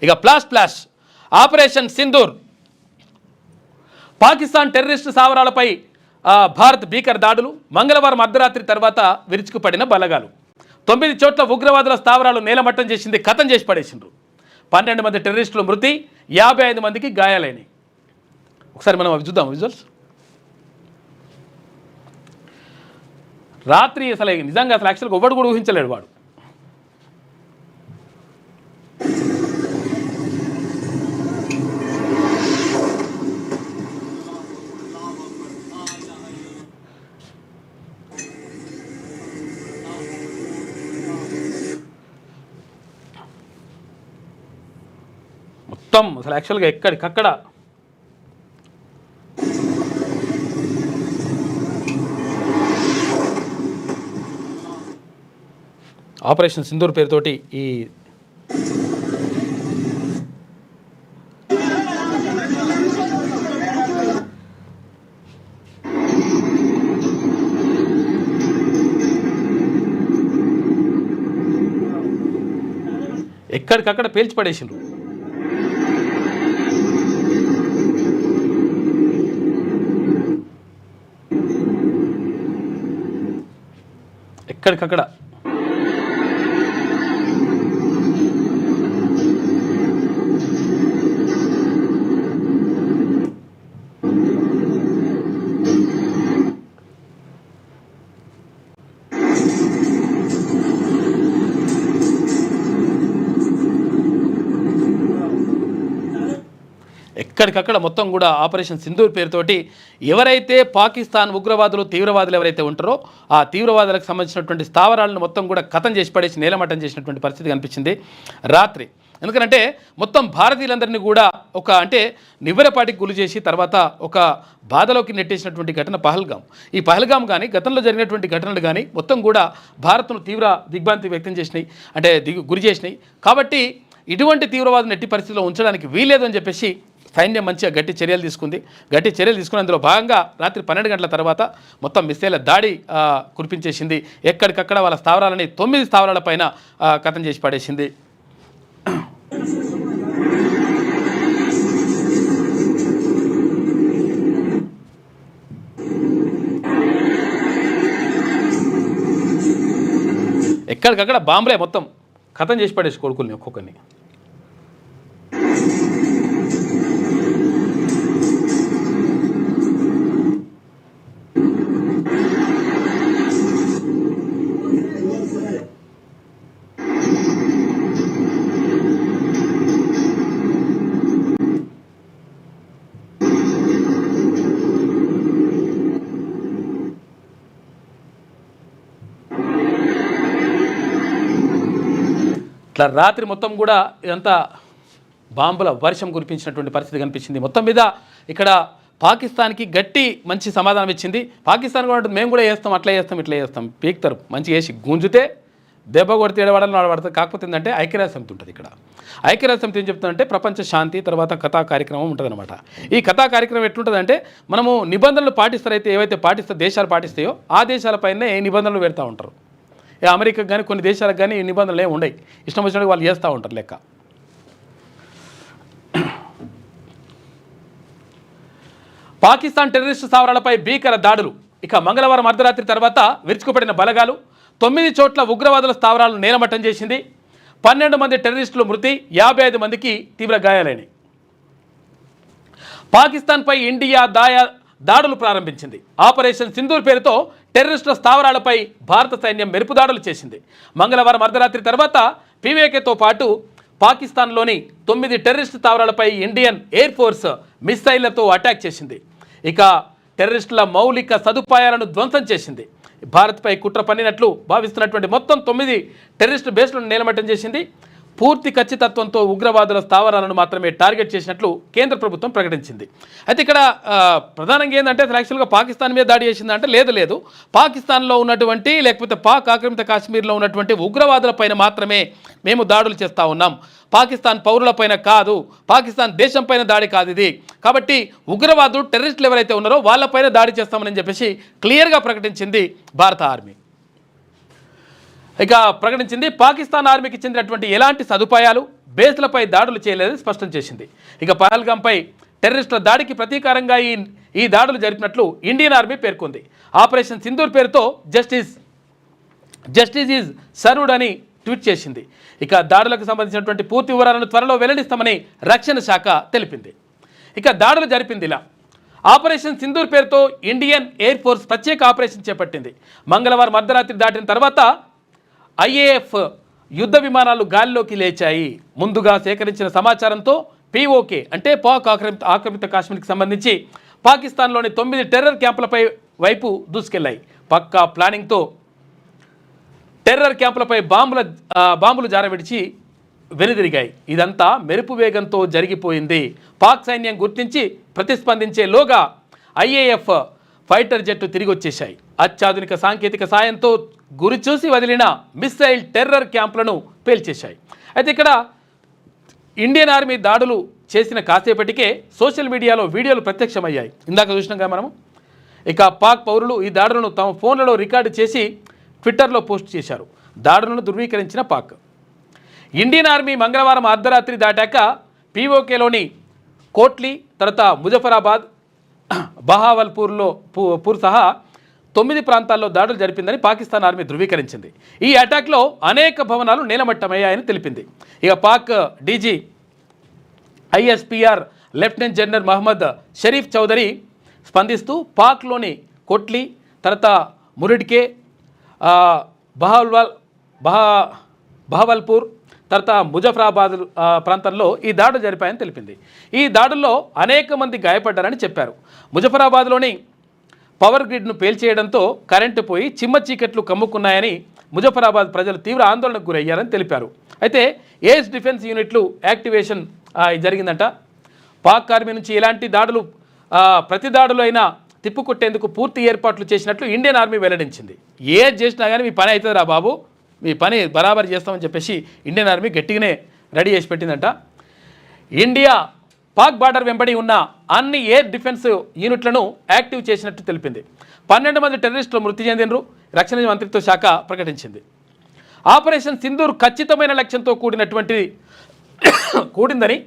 ఇక ప్లాష్ operation Sindoor, Pakistan terrorist స్థావరాలపై Bharat భీకర దాడులు, మంగళవారం అర్ధరాత్రి తర్వాత విరుచుకుపడిన బలగాలు. 9 చోట్ల ఉగ్రవాదుల స్థావరాలు నేలమట్టం చేసింది, ఖతం చేసి పడేసిండ్రు. 12 మంది టెర్రరిస్టుల మృతి, 55 మందికి గాయాలైనవి. ఒకసారి మనం అవి చూద్దాం విజువల్స్. రాత్రి అసలు నిజంగా యాక్చువల్గా ఒవ్వడు కూడా ఊహించలేడు వాడు. మొత్తం అసలు యాక్చువల్గా ఎక్కడికక్కడ ఆపరేషన్ సింధూర్ పేరుతోటి ఈ ఎక్కడికక్కడ పేల్చి పడేసిండ్రు. ఎక్కడికక్కడ ఎక్కడికక్కడ మొత్తం కూడా ఆపరేషన్ సింధూర్ పేరుతోటి ఎవరైతే పాకిస్తాన్ ఉగ్రవాదులు తీవ్రవాదులు ఎవరైతే ఉంటారో ఆ తీవ్రవాదులకు సంబంధించినటువంటి స్థావరాలను మొత్తం కూడా ఖతం చేసి పడేసి నేలమట్టం చేసినటువంటి పరిస్థితి కనిపించింది రాత్రి. ఎందుకంటే మొత్తం భారతీయులందరినీ కూడా అంటే నివ్వెరపాటికి గురి చేసి తర్వాత ఒక బాధలోకి నెట్టేసినటువంటి ఘటన పహల్గాం. ఈ పహల్గాం కానీ గతంలో జరిగినటువంటి ఘటనలు కానీ మొత్తం కూడా భారత్ను తీవ్ర దిగ్భ్రాంతి వ్యక్తం చేసినాయి, అంటే గురి చేసినాయి. కాబట్టి ఇటువంటి తీవ్రవాదులను ఎట్టి పరిస్థితిలో ఉంచడానికి వీల్లేదు అని చెప్పేసి సైన్యం మంచిగా గట్టి చర్యలు తీసుకుని అందులో భాగంగా రాత్రి 12 గంటల తర్వాత మొత్తం మిసైళ్ల దాడి కురిపించేసింది. ఎక్కడికక్కడ వాళ్ళ స్థావరాలని 9 స్థావరాల పైన ఖతం చేసి పడేసింది. ఎక్కడికక్కడ బాంబులే మొత్తం ఖతం చేసి పడేసి కొడుకుల్ని ఒక్కొక్కరిని. ఇట్లా రాత్రి మొత్తం కూడా ఇదంతా బాంబుల వర్షం కురిపించినటువంటి పరిస్థితి కనిపించింది. మొత్తం మీద ఇక్కడ పాకిస్తాన్కి గట్టి మంచి సమాధానం ఇచ్చింది. పాకిస్తాన్ కూడా మేము కూడా చేస్తాం, అట్లా చేస్తాం, ఇట్లా చేస్తాం, పీక్తారు మంచిగా వేసి గుంజితే దెబ్బ కొడితే ఏడవాడాలని వాడబడుతుంది. కాకపోతే ఏంటంటే ఐక్యరాజ్య సమితి ఉంటుంది. ఇక్కడ ఐక్యరాజ్య సమితి ఏం చెప్తుందంటే ప్రపంచ శాంతి తర్వాత కథా కార్యక్రమం ఉంటుందన్నమాట. ఈ కథా కార్యక్రమం ఎట్లుంటుందంటే మనము నిబంధనలు పాటిస్తారైతే ఏవైతే దేశాలు పాటిస్తాయో ఆ దేశాలపైనే ఏ నిబంధనలు పెడతా ఉంటారు. అమెరికాకు కానీ కొన్ని దేశాలకు కానీ ఈ నిబంధనలు ఏమి ఉండవు, ఇష్టం వచ్చినట్టు వాళ్ళు చేస్తూ ఉంటారు లెక్క. పాకిస్తాన్ టెర్రరిస్టు స్థావరాలపై భీకర దాడులు. ఇక మంగళవారం అర్ధరాత్రి తర్వాత విరుచుకుపడిన బలగాలు 9 చోట్ల ఉగ్రవాదుల స్థావరాలను నేలమట్టం చేసింది. 12 మంది టెర్రరిస్టుల మృతి, 55 మందికి తీవ్ర గాయాలైనవి. పాకిస్తాన్పై ఇండియా దాడులు ప్రారంభించింది. ఆపరేషన్ సింధూర్ పేరుతో టెర్రరిస్టుల స్థావరాలపై భారత సైన్యం మెరుపు దాడులు చేసింది. మంగళవారం అర్ధరాత్రి తర్వాత పీవీకేతో పాటు పాకిస్తాన్లోని 9 టెర్రరిస్టు స్థావరాలపై ఇండియన్ ఎయిర్ ఫోర్స్ మిసైళ్లతో అటాక్ చేసింది. ఇక టెర్రరిస్టుల మౌలిక సదుపాయాలను ధ్వంసం చేసింది. భారత్పై కుట్ర పన్నినట్లు భావిస్తున్నటువంటి మొత్తం 9 టెర్రరిస్టు బేస్లను నేలమట్టం చేసింది. పూర్తి ఖచ్చితత్వంతో ఉగ్రవాదుల స్థావరాలను మాత్రమే టార్గెట్ చేసినట్లు కేంద్ర ప్రభుత్వం ప్రకటించింది. అయితే ఇక్కడ ప్రధానంగా ఏంటంటే యాక్చువల్గా పాకిస్తాన్ మీద దాడి చేసిందంటే లేదు, పాకిస్తాన్లో ఉన్నటువంటి లేకపోతే పాక్ ఆక్రమిత కాశ్మీర్లో ఉన్నటువంటి ఉగ్రవాదులపైన మాత్రమే మేము దాడులు చేస్తూ ఉన్నాం, పాకిస్తాన్ పౌరులపైన కాదు, పాకిస్తాన్ దేశం పైన దాడి కాదు ఇది. కాబట్టి ఉగ్రవాదులు టెర్రరిస్టులు ఎవరైతే ఉన్నారో వాళ్ళపైన దాడి చేస్తామని చెప్పేసి క్లియర్గా ప్రకటించింది భారత ఆర్మీ. ఇక ప్రకటించింది పాకిస్తాన్ ఆర్మీకి చెందినటువంటి ఎలాంటి సదుపాయాలు, బేస్లపై దాడులు చేయలేదని స్పష్టం చేసింది. ఇక పహల్గాంపై టెర్రరిస్టుల దాడికి ప్రతీకారంగా ఈ దాడులు జరిపినట్లు ఇండియన్ ఆర్మీ పేర్కొంది. ఆపరేషన్ సింధూర్ పేరుతో జస్టిస్ ఈజ్ సర్వ్డ్ అని ట్వీట్ చేసింది. ఇక దాడులకు సంబంధించినటువంటి పూర్తి వివరాలను త్వరలో వెల్లడిస్తామని రక్షణ శాఖ తెలిపింది. ఇక దాడులు జరిపింది ఇలా. ఆపరేషన్ సింధూర్ పేరుతో ఇండియన్ ఎయిర్ ఫోర్స్ ప్రత్యేక ఆపరేషన్ చేపట్టింది. మంగళవారం అర్ధరాత్రి దాటిన తర్వాత ఐఏఎఫ్ యుద్ధ విమానాలు గాలిలోకి లేచాయి. ముందుగా సేకరించిన సమాచారంతో పీఓకే అంటే పాక్ ఆక్రమిత కాశ్మీర్కి సంబంధించి పాకిస్తాన్లోని 9 టెర్రర్ క్యాంపులపై వైపు దూసుకెళ్లాయి. పక్కా ప్లానింగ్తో టెర్రర్ క్యాంపులపై బాంబులు జారవిడిచి వెనుదిరిగాయి. ఇదంతా మెరుపు వేగంతో జరిగిపోయింది. పాక్ సైన్యం గుర్తించి ప్రతిస్పందించేలోగా ఐఏఎఫ్ ఫైటర్ జెట్టు తిరిగి వచ్చేశాయి. అత్యాధునిక సాంకేతిక సాయంతో గురిచూసి వదిలిన మిస్సైల్ టెర్రర్ క్యాంపులను పేల్చేశాయి. అయితే ఇక్కడ ఇండియన్ ఆర్మీ దాడులు చేసిన కాసేపటికే సోషల్ మీడియాలో వీడియోలు ప్రత్యక్షమయ్యాయి. ఇందాక చూసినాం మనము. ఇక పాక్ పౌరులు ఈ దాడులను తమ ఫోన్లలో రికార్డు చేసి ట్విట్టర్లో పోస్ట్ చేశారు. దాడులను ధృవీకరించిన పాక్. ఇండియన్ ఆర్మీ మంగళవారం అర్ధరాత్రి దాటాక పీఓకేలోని కోట్లీ, తర్వాత ముజఫరాబాద్, బహావల్పూర్ సహా 9 ప్రాంతాల్లో దాడులు జరిపిందని పాకిస్తాన్ ఆర్మీ ధృవీకరించింది. ఈ అటాక్లో అనేక భవనాలు నేలమట్టమయ్యాయని తెలిపింది. ఇక Pak DG ISPR lieutenant general Mohammad Sharif Chaudhry స్పందిస్తూ పాక్లోని కోట్లీ, తర్వాత మురిడ్కే, బహావల్పూర్, తర్వాత ముజఫరాబాద్ ప్రాంతంలో ఈ దాడులు జరిపాయని తెలిపింది. ఈ దాడుల్లో అనేక మంది గాయపడ్డారని చెప్పారు. ముజఫరాబాద్లోని పవర్ గ్రిడ్ను పేల్చేయడంతో కరెంటు పోయి చిమ్మ చీకట్లు కమ్ముకున్నాయని ముజఫరాబాద్ ప్రజలు తీవ్ర ఆందోళనకు గురయ్యారని తెలిపారు. అయితే ఎయిర్ డిఫెన్స్ యూనిట్లు యాక్టివేషన్ జరిగిందంట. పాక్ ఆర్మీ నుంచి ఎలాంటి దాడులు ప్రతి దాడులు అయినా తిప్పుకొట్టేందుకు పూర్తి ఏర్పాట్లు చేసినట్లు ఇండియన్ ఆర్మీ వెల్లడించింది. ఏది చేసినా కానీ మీ పని అవుతుందిరా బాబు, మీ పని బరాబర్ చేస్తామని చెప్పేసి ఇండియన్ ఆర్మీ గట్టిగానే రెడీ చేసి పెట్టిందంట. ఇండియా పాక్ బార్డర్ వెంబడి ఉన్న అన్ని ఎయిర్ డిఫెన్స్ యూనిట్లను యాక్టివ్ చేసినట్టు తెలిపింది. 12 మంది టెర్రరిస్టులు మృతి చెందినరు రక్షణ మంత్రిత్వ శాఖ ప్రకటించింది. ఆపరేషన్ సింధూర్ ఖచ్చితమైన లక్ష్యంతో కూడిందని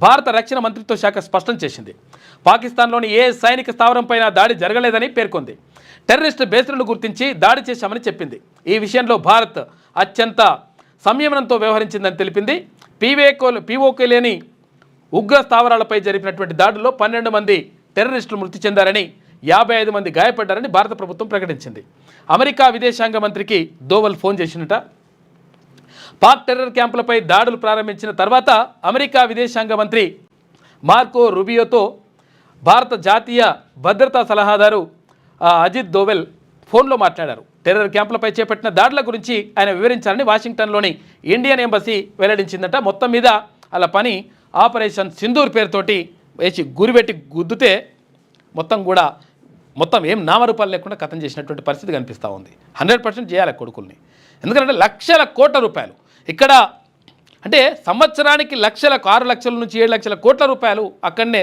భారత రక్షణ మంత్రిత్వ శాఖ స్పష్టం చేసింది. పాకిస్తాన్లోని ఏ సైనిక స్థావరంపైన దాడి జరగలేదని పేర్కొంది. టెర్రరిస్ట్ బేస్లను గుర్తించి దాడి చేశామని చెప్పింది. ఈ విషయంలో భారత్ అత్యంత సంయమనంతో వ్యవహరించిందని తెలిపింది. పీఓకేలేని ఉగ్ర స్థావరాలపై జరిపినటువంటి దాడుల్లో 12 మంది టెర్రరిస్టులు మృతి చెందారని, 55 మంది గాయపడ్డారని భారత ప్రభుత్వం ప్రకటించింది. అమెరికా విదేశాంగ మంత్రికి దోవల్ ఫోన్ చేసినట. పాక్ టెర్రర్ క్యాంపులపై దాడులు ప్రారంభించిన తర్వాత అమెరికా విదేశాంగ మంత్రి మార్కో రూబియోతో భారత జాతీయ భద్రతా సలహాదారు అజిత్ దోవెల్ ఫోన్లో మాట్లాడారు. టెర్రర్ క్యాంపులపై చేపట్టిన దాడుల గురించి ఆయన వివరించాలని వాషింగ్టన్లోని ఇండియన్ ఎంబసీ వెల్లడించిందట. మొత్తం మీద అలా పని ఆపరేషన్ సింధూర్ పేరుతోటి వేసి గురిపెట్టి గుద్దుతే మొత్తం ఏం నామరూపాలు లేకుండా కథం చేసినటువంటి పరిస్థితి కనిపిస్తూ ఉంది. 100% చేయాలి కొడుకుల్ని. ఎందుకంటే లక్షల కోట్ల రూపాయలు ఇక్కడ అంటే సంవత్సరానికి 6 లక్షల నుంచి 7 లక్షల కోట్ల రూపాయలు అక్కడనే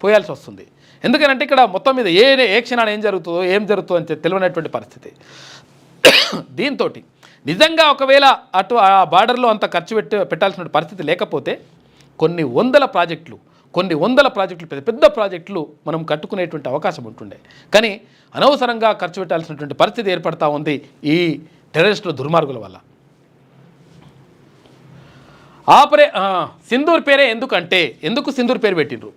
పోయాల్సి వస్తుంది. ఎందుకంటే ఇక్కడ మొత్తం మీద ఏ క్షణాన్ని ఏం జరుగుతుందో అని తెలియనటువంటి పరిస్థితి. దీంతో నిజంగా ఒకవేళ అటు ఆ బార్డర్లో అంత ఖర్చు పెట్టాల్సిన పరిస్థితి లేకపోతే కొన్ని వందల ప్రాజెక్టులు పెద్ద ప్రాజెక్టులు మనం కట్టుకునేటువంటి అవకాశం ఉంటుండే. కానీ అనవసరంగా ఖర్చు పెట్టాల్సినటువంటి పరిస్థితి ఏర్పడతా ఉంది ఈ టెర్రరిస్టుల దుర్మార్గుల వల్ల. సింధూర్ పేరే ఎందుకు సింధూర్ పేరు పెట్టిండ్రు?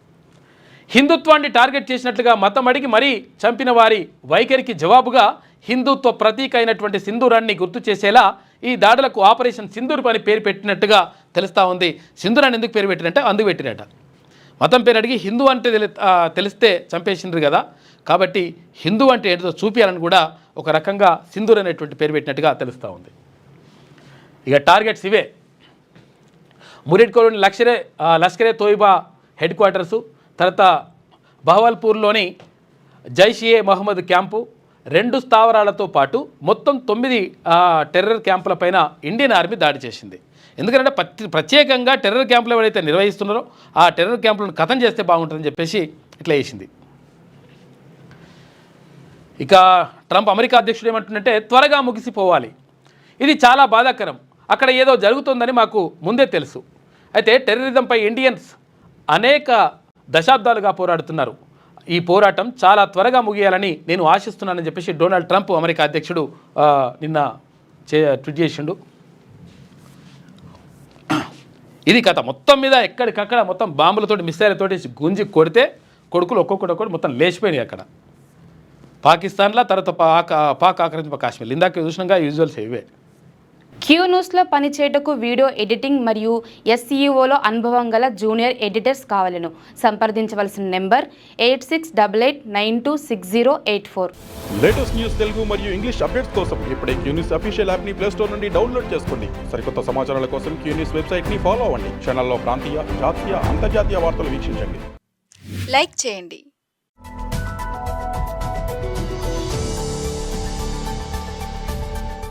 హిందుత్వాన్ని టార్గెట్ చేసినట్లుగా మతం అడిగి మరీ చంపిన వారి వైఖరికి జవాబుగా హిందుత్వ ప్రతీక అయినటువంటి సింధూరాన్ని గుర్తు చేసేలా ఈ దాడులకు ఆపరేషన్ సింధూర్ అని పేరు పెట్టినట్టుగా తెలుస్తూ ఉంది. సింధూరాన్ని ఎందుకు పేరు పెట్టినట్టే అందుకు పెట్టినట్ట. మతం పేరు అడిగి హిందూ అంటే తెలిస్తే చంపేసిండ్రు కదా, కాబట్టి హిందూ అంటే ఏంటో చూపించాలని కూడా ఒక రకంగా సింధూర్ అనేటువంటి పేరు పెట్టినట్టుగా తెలుస్తూ ఉంది. ఇక టార్గెట్స్ ఇవే. మురిడ్కోలోని లష్కరే తోయిబా హెడ్ క్వార్టర్సు, తర్వాత బహవల్పూర్లోని జైషే మహమ్మద్ క్యాంపు, 2 స్థావరాలతో పాటు మొత్తం 9 టెర్రర్ క్యాంపులపైన ఇండియన్ ఆర్మీ దాడి చేసింది. ఎందుకంటే ప్రత్యేకంగా టెర్రర్ క్యాంపులు ఎవరైతే నిర్వహిస్తున్నారో ఆ టెర్రర్ క్యాంపులను కథం చేస్తే బాగుంటుందని చెప్పేసి ఇట్లా చేసింది. ఇక ట్రంప్ అమెరికా అధ్యక్షుడు ఏమంటుందంటే త్వరగా ముగిసిపోవాలి, ఇది చాలా బాధాకరం, అక్కడ ఏదో జరుగుతుందని మాకు ముందే తెలుసు, అయితే టెర్రరిజంపై ఇండియన్స్ అనేక దశాబ్దాలుగా పోరాడుతున్నారు. ఈ పోరాటం చాలా త్వరగా ముగియాలని నేను ఆశిస్తున్నానని చెప్పేసి డొనాల్డ్ ట్రంప్ అమెరికా అధ్యక్షుడు నిన్న ట్వీట్ చేసిండు. ఇది కథ మొత్తం మీద ఎక్కడికక్కడ మొత్తం బాంబులతోటి మిసైలతోటి గుంజి కొడితే కొడుకులు ఒక్కొక్కటి మొత్తం లేచిపోయినాయి. అక్కడ పాకిస్తాన్లో తర్వాత పాక్ ఆక్రమించిన కాశ్మీర్ ఇందాక చూసినాగా యూజువల్స్ ఇవే. క్యూ న్యూస్లో పనిచేయటకు వీడియో ఎడిటింగ్ మరియు SEOలో అనుభవం గల జూనియర్ ఎడిటర్స్ కావాలను. సంప్రదించవలసిన నెంబర్ 8688926084. లేటెస్ట్ న్యూస్ తెలుగు మరియు ఇంగ్లీష్ అప్డేట్స్ కోసం ఇప్పుడే క్యూ న్యూస్ అఫీషియల్ యాప్ని ప్లేస్టోర్ నుండి డౌన్లోడ్ చేసుకోండి. సరికొత్త సమాచారాల కోసం క్యూ న్యూస్ వెబ్సైట్ని ఫాలో అవ్వండి. ఛానల్లో ప్రాంతీయ, జాతీయ, అంతర్జాతీయ వార్తలు వీక్షించండి. లైక్ చేయండి,